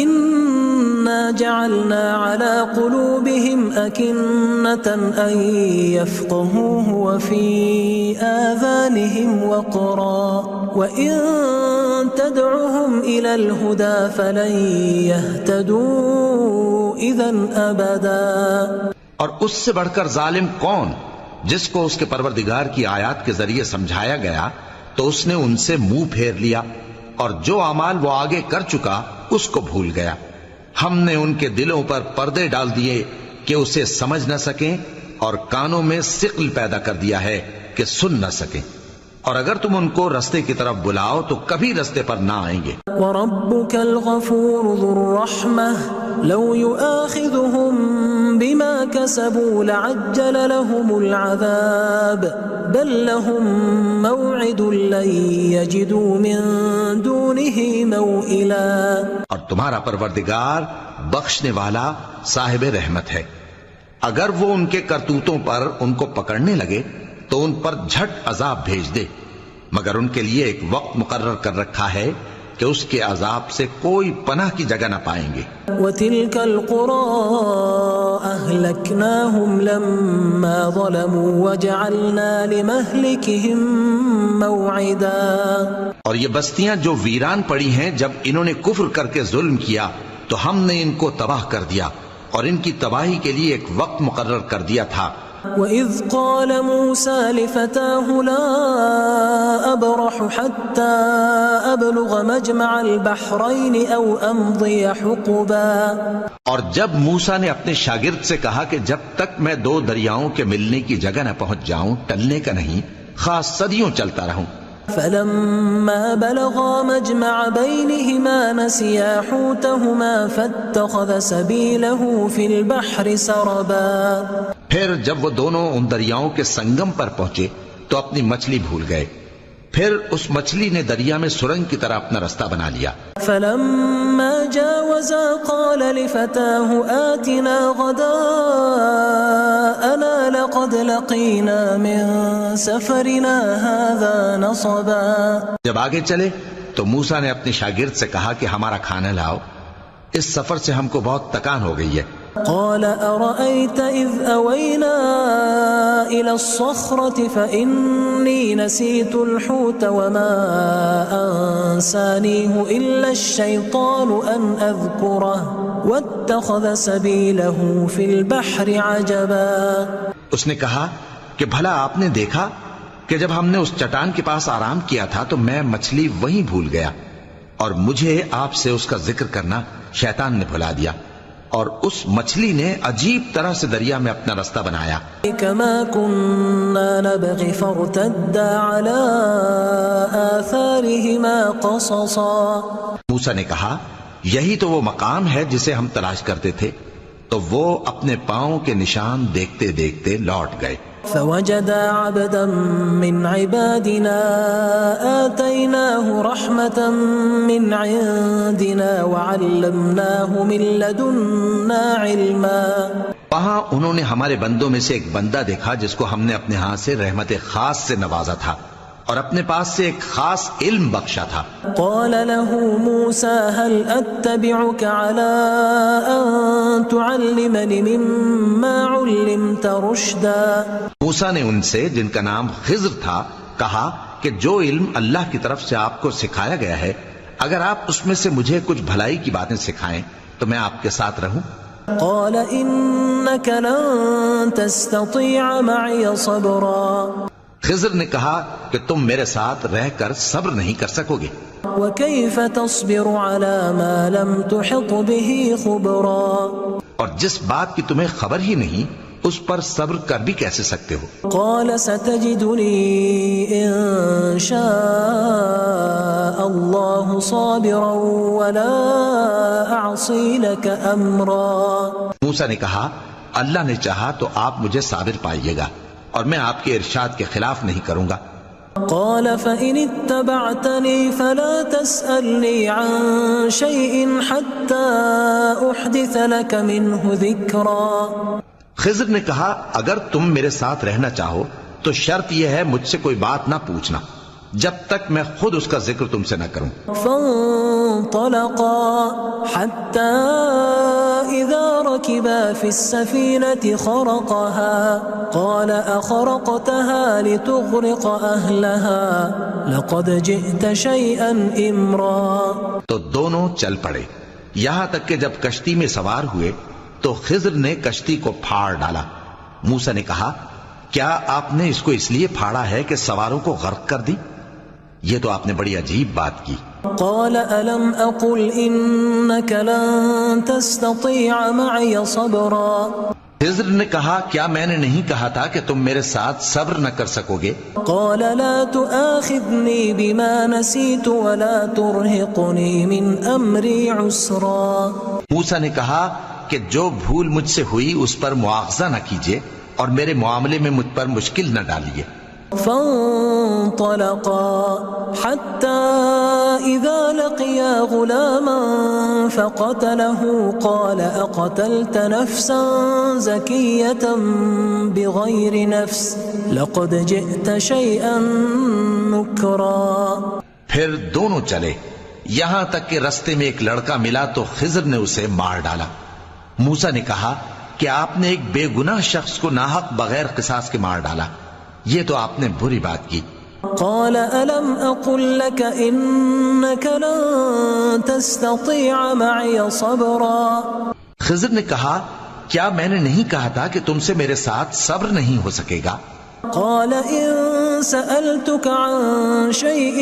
إِنَّا جَعَلْنَا عَلَى قُلُوبِهِمْ أَكِنَّةً أَن يَفْقَهُوهُ وَفِي آذَانِهِمْ وَقْرًا وَإِن تَدْعُهُمْ إِلَى الْهُدَى فَلَن يَهْتَدُوا إِذًا أَبَدًا۔ اور اس سے بڑھ کر ظالم کون جس کو اس کے پروردگار کی آیات کے ذریعے سمجھایا گیا تو اس نے ان سے منہ پھیر لیا، اور جو اعمال وہ آگے کر چکا اس کو بھول گیا۔ ہم نے ان کے دلوں پر پردے ڈال دیے کہ اسے سمجھ نہ سکیں، اور کانوں میں ثقل پیدا کر دیا ہے کہ سن نہ سکیں، اور اگر تم ان کو رستے کی طرف بلاؤ تو کبھی رستے پر نہ آئیں گے۔ وَرَبُّكَ الْغَفُورُ ذُو الرَّحْمَةِ لَوْ يُؤَاخِذُهُم بِمَا كَسَبُوا لَعَجَّلَ لَهُمُ الْعَذَابَ بَل لَّهُم مَّوْعِدٌ لَّن يَجِدُوا مِن دُونِهِ مَوْئِلًا۔ اور تمہارا پروردگار بخشنے والا صاحب رحمت ہے۔ اگر وہ ان کے کرتوتوں پر ان کو پکڑنے لگے تو ان پر جھٹ عذاب بھیج دے، مگر ان کے لیے ایک وقت مقرر کر رکھا ہے کہ اس کے عذاب سے کوئی پناہ کی جگہ نہ پائیں گے۔ وَتِلْكَ الْقُرَىٰ أَهْلَكْنَاهُمْ لَمَّا ظَلَمُوا وَجَعَلْنَا لِمَهْلِكِهِمْ مَوْعِدًا۔ اور یہ بستیاں جو ویران پڑی ہیں، جب انہوں نے کفر کر کے ظلم کیا تو ہم نے ان کو تباہ کر دیا اور ان کی تباہی کے لیے ایک وقت مقرر کر دیا تھا۔ وَإِذْ قَالَ مُوسَىٰ لِفَتَاهُ لَا أَبْرَحُ حَتَّىٰ أَبْلُغَ مَجْمَعَ الْبَحْرَيْنِ أَوْ أَمْضِيَ حُقُبًا۔ اور جب موسیٰ نے اپنے شاگرد سے کہا کہ جب تک میں دو دریاؤں کے ملنے کی جگہ نہ پہنچ جاؤں ٹلنے کا نہیں، خاص صدیوں چلتا رہوں۔ فَلَمَّا بَلَغَا مَجْمَعَ بَيْنِهِمَا نَسِيَا حُوتَهُمَا فَاتَّخَذَ سَبِيلَهُ فِي الْبَحْرِ سَرَبًا۔ پھر جب وہ دونوں ان دریاؤں کے سنگم پر پہنچے تو اپنی مچھلی بھول گئے، پھر اس مچھلی نے دریا میں سرنگ کی طرح اپنا رستہ بنا لیا۔ فَلَمَّا جَاوَزَا قَالَ لِفَتَاهُ آتِنَا غَدَاءَنَا لَقَدْ لَقِينَا مِن سَفَرِنَا هَٰذَا نَصَبًا۔ جب آگے چلے تو موسیٰ نے اپنے شاگرد سے کہا کہ ہمارا کھانا لاؤ، اس سفر سے ہم کو بہت تکان ہو گئی ہے۔ قال أرأيت إذ أوينا إلى الصخرة فإني نسيت الحوت وما أنسانيه إلا الشيطان أن أذكره واتخذ سبيله في البحر عجبا۔ اس نے کہا کہ بھلا آپ نے دیکھا کہ جب ہم نے اس چٹان کے پاس آرام کیا تھا تو میں مچھلی وہیں بھول گیا اور مجھے آپ سے اس کا ذکر کرنا شیطان نے بھلا دیا، اور اس مچھلی نے عجیب طرح سے دریا میں اپنا رستہ بنایا۔ كما كنا نبغي فارتدا على آثارهما قصصا۔ موسیٰ نے کہا یہی تو وہ مقام ہے جسے ہم تلاش کرتے تھے، تو وہ اپنے پاؤں کے نشان دیکھتے دیکھتے لوٹ گئے۔ فوجدا عبدا من عبادنا آتيناه رحمة من عندنا وعلمناه من لدنا علما۔ وہاں انہوں نے ہمارے بندوں میں سے ایک بندہ دیکھا جس کو ہم نے اپنے ہاں سے رحمت خاص سے نوازا تھا اور اپنے پاس سے ایک خاص علم بخشا تھا۔ قال له موسى هل أتبعك على أن تعلمني مما علمت رشدا۔ موسیٰ نے ان سے جن کا نام خضر تھا کہا کہ جو علم اللہ کی طرف سے آپ کو سکھایا گیا ہے، اگر آپ اس میں سے مجھے کچھ بھلائی کی باتیں سکھائیں تو میں آپ کے ساتھ رہوں۔ قال إنك لن تستطيع معي صبرا۔ خضر نے کہا کہ تم میرے ساتھ رہ کر صبر نہیں کر سکو گے۔ وكيف تصبر على ما لم تحط به خبرا۔ اور جس بات کی تمہیں خبر ہی نہیں اس پر صبر کر بھی کیسے سکتے ہو۔ قال ستجدني إن شاء الله صابرا ولا أعصي لك أمرا۔ موسیٰ نے کہا اللہ نے چاہا تو آپ مجھے صابر پائیے گا اور میں آپ کے ارشاد کے خلاف نہیں کروں گا۔ قال فإن اتبعتني فلا تسألني عن شيء حتى أحدث لك منه ذكرا۔ خضر نے کہا اگر تم میرے ساتھ رہنا چاہو تو شرط یہ ہے مجھ سے کوئی بات نہ پوچھنا جب تک میں خود اس کا ذکر تم سے نہ کروں۔ فانطلقا حتى إذا ركبا في السفينة خرقها قال أخرقتها لتغرق أهلها لقد جئت شيئا إمرا۔ تو دونوں چل پڑے یہاں تک کہ جب کشتی میں سوار ہوئے تو خضر نے کشتی کو پھاڑ ڈالا۔ موسیٰ نے کہا کیا آپ نے اس کو اس لیے پھاڑا ہے کہ سواروں کو غرق کر دی؟ یہ تو آپ نے بڑی عجیب بات کی۔ قال ألم أقل إنك لن تستطيع معي صبرا۔ خضر نے کہا کیا میں نے نہیں کہا تھا کہ تم میرے ساتھ صبر نہ کر سکو گے؟ قال لا تؤاخذني بما نسيت ولا ترهقني من أمري عسرا۔ موسیٰ نے کہا کہ جو بھول مجھ سے ہوئی اس پر مواخذہ نہ کیجیے اور میرے معاملے میں مجھ پر مشکل نہ ڈالیے۔ فانطلقا حتى إذا لقيا غلاما فقتله قال أقتلت نفسا زكية بغير نفس لقد جئت شيئا نكرا. پھر دونوں چلے یہاں تک کہ رستے میں ایک لڑکا ملا تو خضر نے اسے مار ڈالا. موسیٰ نے کہا کہ آپ نے ایک بے گناہ شخص کو ناحق بغیر قصاص کے مار ڈالا، یہ تو آپ نے بری بات کی. قال ألم أقل لك إنك لن تستطيع معي صبرا. خضر نے کہا کیا میں نے نہیں کہا تھا کہ تم سے میرے ساتھ صبر نہیں ہو سکے گا؟ قال إن سألتك عن شيء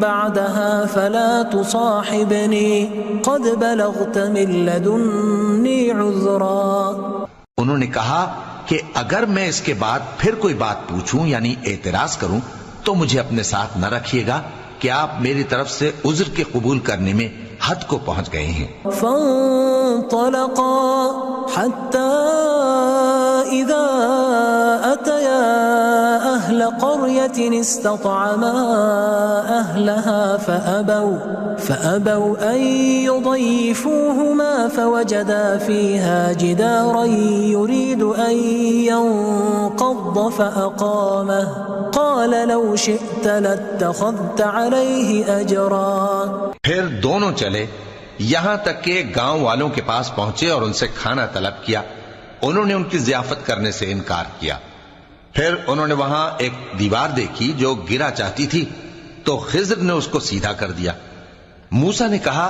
بعدها فلا تصاحبني قد بلغت من لدني عذرا. انہوں نے کہا کہ اگر میں اس کے بعد پھر کوئی بات پوچھوں یعنی اعتراض کروں تو مجھے اپنے ساتھ نہ رکھیے گا کہ آپ میری طرف سے عذر کے قبول کرنے میں حد کو پہنچ گئے ہیں. فانطلقا حتى إذا أتيا أهل قرية استطعما أهلها فأبوا أن يضيفوهما فوجدا فيها جدارا يريد أن ينقض فأقامه قال لو شئت لاتخذت عليه أجرا. پھر دونوں چلے یہاں تک کہ گاؤں والوں کے پاس پہنچے اور ان سے کھانا طلب کیا. انہوں نے ان کی ضیافت کرنے سے انکار کیا. پھر انہوں نے وہاں ایک دیوار دیکھی جو گرا چاہتی تھی تو خضر نے اس کو سیدھا کر دیا. موسیٰ نے کہا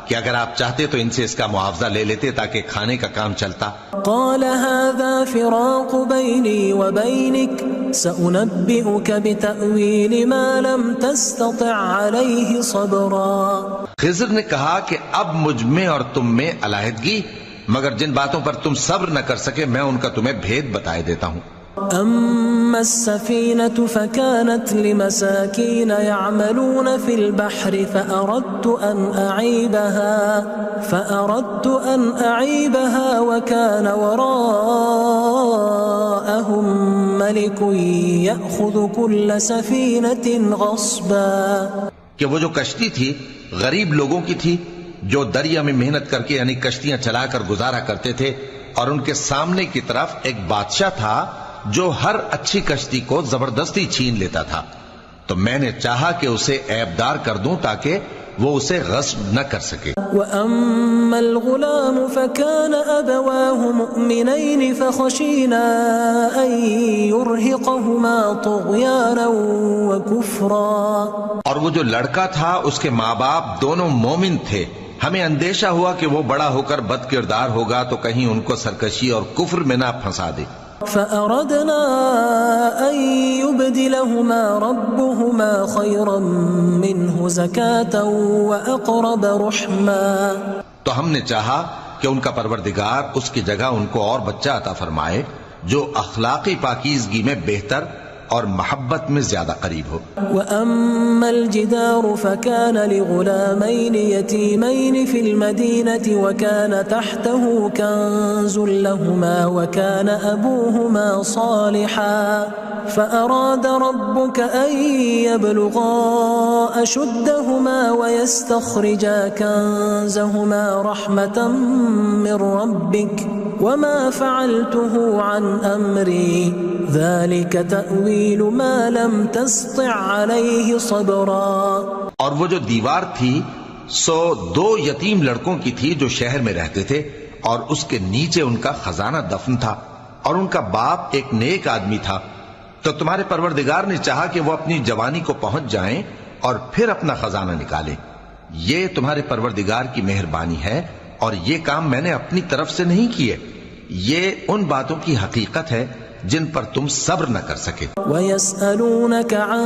کہ اگر آپ چاہتے تو ان سے اس کا معاوضہ لے لیتے تاکہ کھانے کا کام چلتا. قال هذا فراق بيني وبينك سأنبئك بتأويل ما لم تستطع عليه صبرا. خضر نے کہا کہ اب مجھ میں اور تم میں علیحدگی، مگر جن باتوں پر تم صبر نہ کر سکے میں ان کا تمہیں بھید بتائے دیتا ہوں. أما السفينة فكانت لمساكين يعملون في البحر فأردت أن أعيبها وكان وراءهم ملك يأخذ كل سفينة غصبا. کہ وہ جو کشتی تھی غریب لوگوں کی تھی جو دریا میں محنت کر کے یعنی کشتیاں چلا کر گزارا کرتے تھے، اور ان کے سامنے کی طرف ایک بادشاہ تھا جو ہر اچھی کشتی کو زبردستی چھین لیتا تھا. تو میں نے چاہا کہ اسے عیبدار کر دوں تاکہ وہ اسے غصب نہ کر سکے. وَأَمَّا الْغُلَامُ فَكَانَ أَبَوَاهُ مُؤْمِنَيْنِ فَخَشِينَا أَن يُرْهِقَهُمَا طُغْيَانًا وَكُفْرًا. اور وہ جو لڑکا تھا اس کے ماں باپ دونوں مومن تھے، ہمیں اندیشہ ہوا کہ وہ بڑا ہو کر بد کردار ہوگا تو کہیں ان کو سرکشی اور کفر میں نہ پھنسا دے. فأردنا أن يبدلهما ربهما خيرا منه زكاة وأقرب رحما. تو ہم نے چاہا کہ ان کا پروردگار اس کی جگہ ان کو اور بچہ عطا فرمائے جو اخلاقی پاکیزگی میں بہتر اور محبت میں زیادہ قریب ہو. وَأَمَّا الْجِدَارُ فَكَانَ لِغُلَامَيْنِ يَتِيمَيْنِ فِي الْمَدِينَةِ وَكَانَ تَحْتَهُ كَنْزٌ لَهُمَا وَكَانَ أَبُوهُمَا صَالِحًا فَأَرَادَ رَبُّكَ أَنْ يَبْلُغَا أَشُدَّهُمَا وَيَسْتَخْرِجَا كَنْزَهُمَا رَحْمَةً مِّن رَبِّكَ وَمَا فَعَلْتُهُ عَنْ أَمْرِي ذَلِكَ تَأْوِيلُ مَا لَمْ تَسْطِعْ عَلَيْهِ صَبْرًا. اور وہ جو دیوار تھی سو دو یتیم لڑکوں کی تھی جو شہر میں رہتے تھے، اور اس کے نیچے ان کا خزانہ دفن تھا، اور ان کا باپ ایک نیک آدمی تھا. تو تمہارے پروردگار نے چاہا کہ وہ اپنی جوانی کو پہنچ جائیں اور پھر اپنا خزانہ نکالے. یہ تمہارے پروردگار کی مہربانی ہے اور یہ کام میں نے اپنی طرف سے نہیں کیے. یہ ان باتوں کی حقیقت ہے جن پر تم صبر نہ کر سکے. وَيَسْأَلُونَكَ عَنْ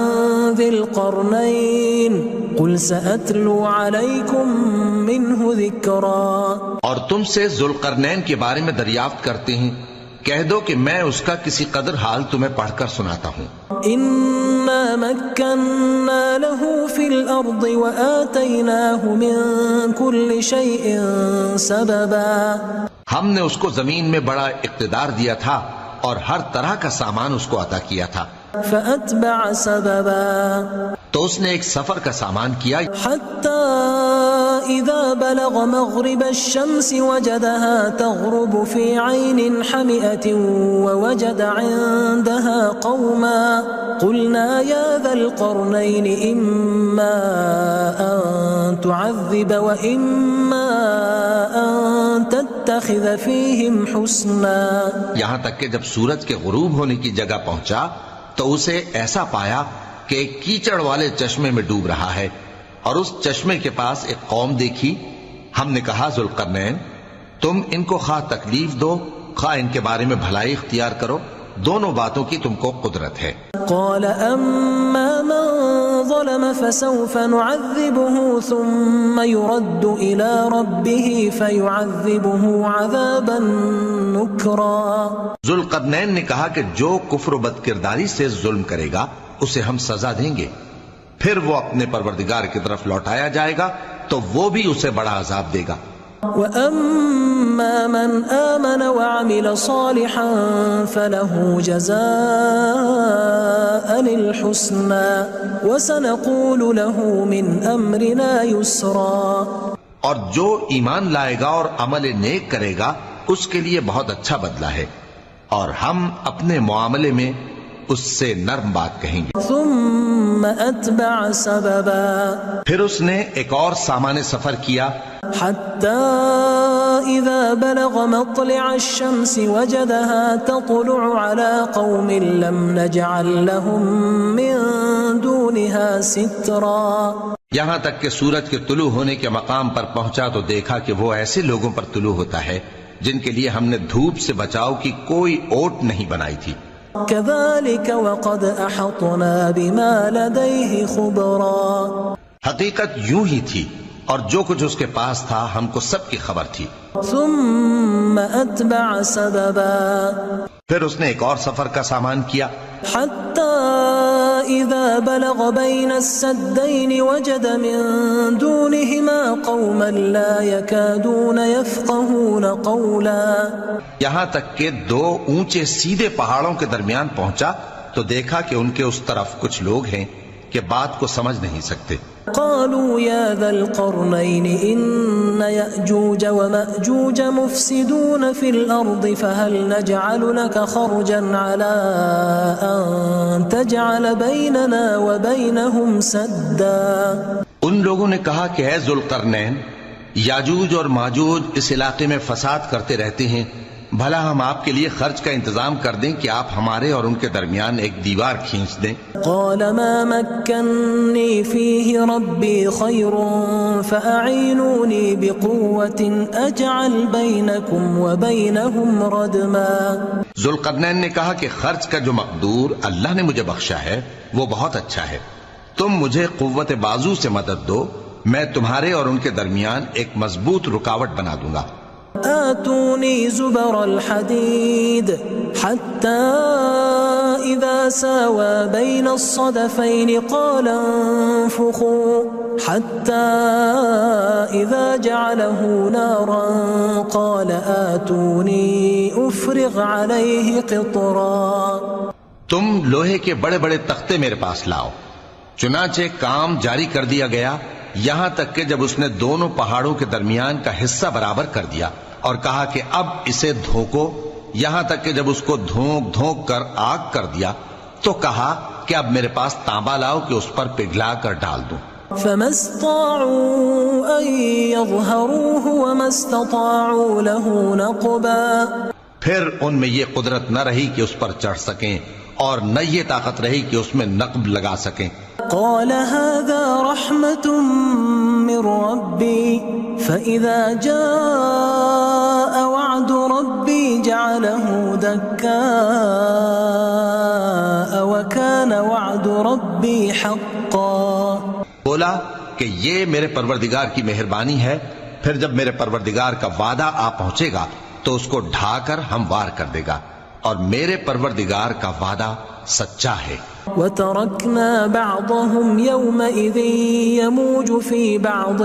ذِي الْقَرْنَيْنِ قُلْ سَأَتْلُو عَلَيْكُمْ مِنْهُ ذِكْرًا. اور تم سے ذوالقرنین کے بارے میں دریافت کرتے ہیں، کہہ دو کہ میں اس کا کسی قدر حال تمہیں پڑھ کر سناتا ہوں. إِنَّا مَكَّنَّا لَهُ فِي الْأَرْضِ وَآتَيْنَاهُ مِنْ كُلِّ شَيْءٍ سَبَبًا. ہم نے اس کو زمین میں بڑا اقتدار دیا تھا اور ہر طرح کا سامان اس کو عطا کیا تھا. فأتبع سببا تو اس نے ایک سفر کا سامان کیا حتى إذا بلغ مغرب الشمس وجدها تغرب في عين حمئة ووجد عندها قوما قلنا يا ذا القرنين إما أن تعذب وإما أن تتخذ فيهم حسنا. یہاں تک کہ جب سورج کے غروب ہونے کی جگہ پہنچا تو اسے ایسا پایا کہ ایک کیچڑ والے چشمے میں ڈوب رہا ہے اور اس چشمے کے پاس ایک قوم دیکھی. ہم نے کہا ذوالقرنین تم ان کو خواہ تکلیف دو خواہ ان کے بارے میں بھلائی اختیار کرو، دونوں باتوں کی تم کو قدرت ہے. قال اما من ظلم فسوف نعذبه ثم يرد الى ربه فيعذبه عذابا نكرا. ذوالقرنین نے کہا کہ جو کفر و بد کرداری سے ظلم کرے گا اسے ہم سزا دیں گے، پھر وہ اپنے پروردگار کی طرف لوٹایا جائے گا تو وہ بھی اسے بڑا عذاب دے گا. وَأَمَّا مَنْ آمَنَ وَعَمِلَ صَالِحًا فَلَهُ جَزَاءً الْحُسْنَى وَسَنَقُولُ لَهُ مِنْ أَمْرِنَا يُسْرًا. اور جو ایمان لائے گا اور عمل نیک کرے گا اس کے لیے بہت اچھا بدلہ ہے، اور ہم اپنے معاملے میں اس سے نرم بات کہیں گے. ثم اتبع سببا پھر اس نے ایک اور سامان سفر کیا حتى اذا بلغ مطلع الشمس وجدها تطلع على قوم لم نجعل لهم من دونها سترا. یہاں تک کہ سورج کے طلوع ہونے کے مقام پر پہنچا تو دیکھا کہ وہ ایسے لوگوں پر طلوع ہوتا ہے جن کے لیے ہم نے دھوپ سے بچاؤ کی کوئی اوٹ نہیں بنائی تھی. كذلك وقد احطنا بما لديه خبرا. حقیقت یوں ہی تھی اور جو کچھ اس کے پاس تھا ہم کو سب کی خبر تھی. ثم اتبع سببا پھر اس نے ایک اور سفر کا سامان کیا حتى اذا بلغ بين السدين وجد من دونهما قوما لا يكادون يفقهون قولا. یہاں تک کہ دو اونچے سیدھے پہاڑوں کے درمیان پہنچا تو دیکھا کہ ان کے اس طرف کچھ لوگ ہیں کہ بات کو سمجھ نہیں سکتے. قالوا يا ذا القرنين إن يأجوج ومأجوج مفسدون في الأرض فهل نجعل لك خرجا على أن تجعل بيننا وبينهم سدا. ان لوگوں نے کہا کہ اے ذوالقرنین یاجوج اور ماجوج اس علاقے میں فساد کرتے رہتے ہیں، بھلا ہم آپ کے لیے خرچ کا انتظام کر دیں کہ آپ ہمارے اور ان کے درمیان ایک دیوار کھینچ دیں. قال ما مكنني فيه ربي خير فأعينوني بقوة أجعل بينكم وبينهم ردما. ذوالقرنین نے کہا کہ خرچ کا جو مقدور اللہ نے مجھے بخشا ہے وہ بہت اچھا ہے، تم مجھے قوت بازو سے مدد دو، میں تمہارے اور ان کے درمیان ایک مضبوط رکاوٹ بنا دوں گا. آتوني زبر الحديد حتى إذا ساوى بين الصدفين قال انفخوا حتى إذا جعله نارا قال آتوني أفرغ عليه قطرا. تم لوہے کے بڑے بڑے تختے میرے پاس لاؤ. چنانچہ کام جاری کر دیا گیا یہاں تک کہ جب اس نے دونوں پہاڑوں کے درمیان کا حصہ برابر کر دیا اور کہا کہ اب اسے دھوکو، یہاں تک کہ جب اس کو دھونک دھونک کر آگ کر دیا تو کہا کہ اب میرے پاس تانبا لاؤ کہ اس پر پگھلا کر ڈال دوں. فما استطاعوا ان يظهروه وما استطاعوا له نقبا. پھر ان میں یہ قدرت نہ رہی کہ اس پر چڑھ سکیں اور نہ یہ طاقت رہی کہ اس میں نقب لگا سکیں. قال هذا رحمة من ربي فإذا جاء وعد ربي جعله دكاء وكان وعد ربي حقا. بولا کہ یہ میرے پروردگار کی مہربانی ہے، پھر جب میرے پروردگار کا وعدہ آ پہنچے گا تو اس کو ڈھا کر ہموار کر دے گا، اور میرے پروردگار کا وعدہ سچا ہے. وَتَرَكْنَا بَعْضَهُمْ يَوْمَئِذٍ يَمُوجُ فِي بَعْضٍ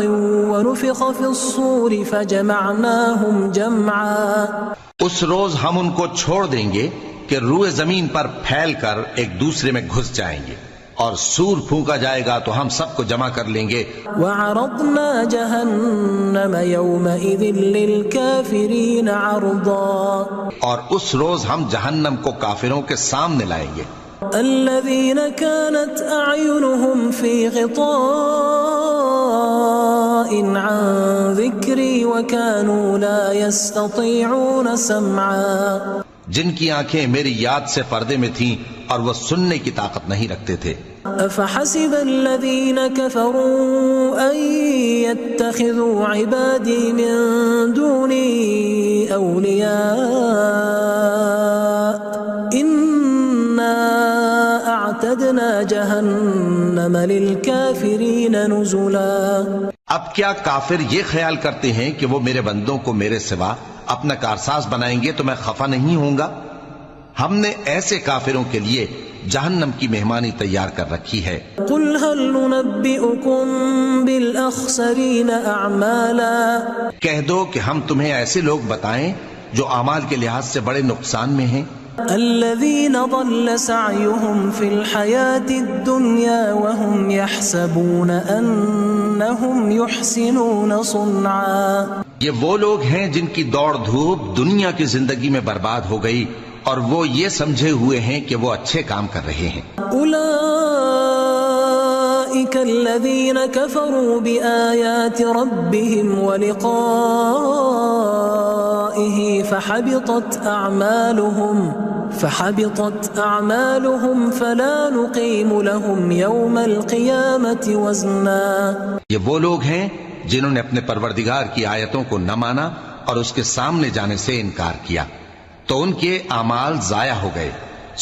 وَنُفِخَ فِي الصُّورِ فَجَمَعْنَاهُمْ جَمْعًا. اس روز ہم ان کو چھوڑ دیں گے کہ روئے زمین پر پھیل کر ایک دوسرے میں گھس جائیں گے، اور سور پھونکا جائے گا تو ہم سب کو جمع کر لیں گے۔ وعرضنا جہنم یومئذ للکافرین عرضا، اور اس روز ہم جہنم کو کافروں کے سامنے لائیں گے۔ الذین كانت اعینهم فی غطاء عن ذکری وكانوا لا يستطيعون سمعا، جن کی آنکھیں میری یاد سے پردے میں تھیں اور وہ سننے کی طاقت نہیں رکھتے تھے۔ افحسب الذین كفروا ان يتخذوا عبادی من دونی اولیاء انا اعتدنا جہنم للکافرین نزلا۔ اب کیا کافر یہ خیال کرتے ہیں کہ وہ میرے بندوں کو میرے سوا اپنا کارساز بنائیں گے تو میں خفا نہیں ہوں گا؟ ہم نے ایسے کافروں کے لیے جہنم کی مہمانی تیار کر رکھی ہے۔ قل هل ننبئكم بالاخسرین اعمالا، کہہ دو کہ ہم تمہیں ایسے لوگ بتائیں جو اعمال کے لحاظ سے بڑے نقصان میں ہیں۔ الذین ضل سعیهم فی الحیاة الدنیا وهم يحسبون انہم یحسنون صنعا، یہ وہ لوگ ہیں جن کی دوڑ دھوپ دنیا کی زندگی میں برباد ہو گئی اور وہ یہ سمجھے ہوئے ہیں کہ وہ اچھے کام کر رہے ہیں۔ اولئک الذین کفروا بآیات ربهم ولقائه فحبطت اعمالهم فلا نقیم لهم یوم القیامة وزنا، یہ وہ لوگ ہیں جنہوں نے اپنے پروردگار کی آیتوں کو نہ مانا اور اس کے سامنے جانے سے انکار کیا تو ان کے اعمال ضائع ہو گئے،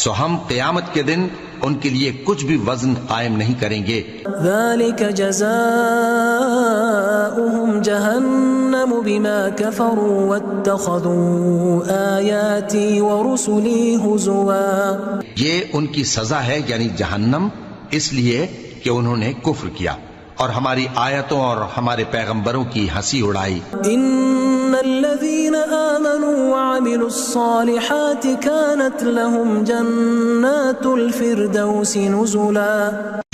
سو ہم قیامت کے دن ان کے لیے کچھ بھی وزن قائم نہیں کریں گے۔ ذلك جزاؤهم جہنم بما كفروا واتخذوا آیاتی ورسلی ہزوا، یہ ان کی سزا ہے یعنی جہنم، اس لیے کہ انہوں نے کفر کیا اور ہماری آیتوں اور ہمارے پیغمبروں کی ہنسی اڑائی۔ ان الذین آمنوا وعملوا الصالحات كانت لهم جنات الفردوس نزلا،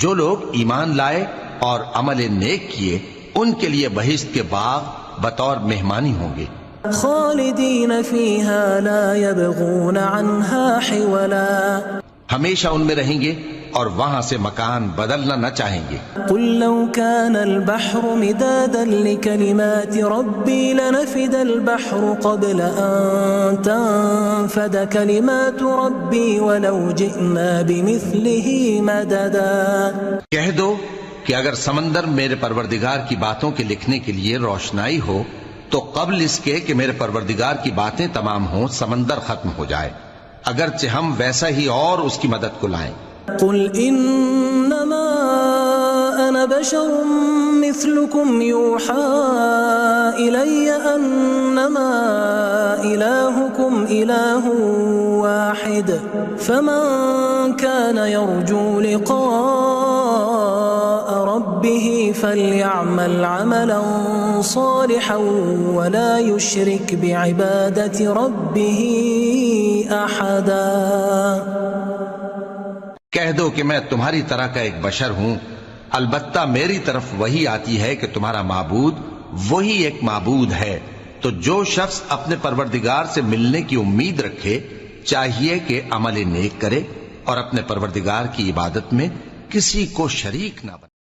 جو لوگ ایمان لائے اور عمل نیک کیے ان کے لیے بہشت کے باغ بطور مہمانی ہوں گے، خالدین فیہا لا یبغون عنہا حولا، ہمیشہ ان میں رہیں گے اور وہاں سے مکان بدلنا نہ چاہیں گے۔ قل لو كان البحر مدادا لكلمات ربي لنفد البحر قبل أن تنفد كلمات ربي ولو جئنا بمثله مددا، کہہ دو کہ اگر سمندر میرے پروردگار کی باتوں کے لکھنے کے لیے روشنائی ہو تو قبل اس کے کہ میرے پروردگار کی باتیں تمام ہوں سمندر ختم ہو جائے، اگرچہ ہم ویسا ہی اور اس کی مدد کو لائیں۔ قل انما انا بشر مثلكم يوحى الي انما الهكم اله واحد فمن كان يرجو لقاء ربه فليعمل عملا صالحا ولا يشرك بعبادة ربه احدا۔ کہہ دو کہ میں تمہاری طرح کا ایک بشر ہوں، البتہ میری طرف وہی آتی ہے کہ تمہارا معبود وہی ایک معبود ہے، تو جو شخص اپنے پروردگار سے ملنے کی امید رکھے چاہیے کہ عمل نیک کرے اور اپنے پروردگار کی عبادت میں کسی کو شریک نہ بنائے۔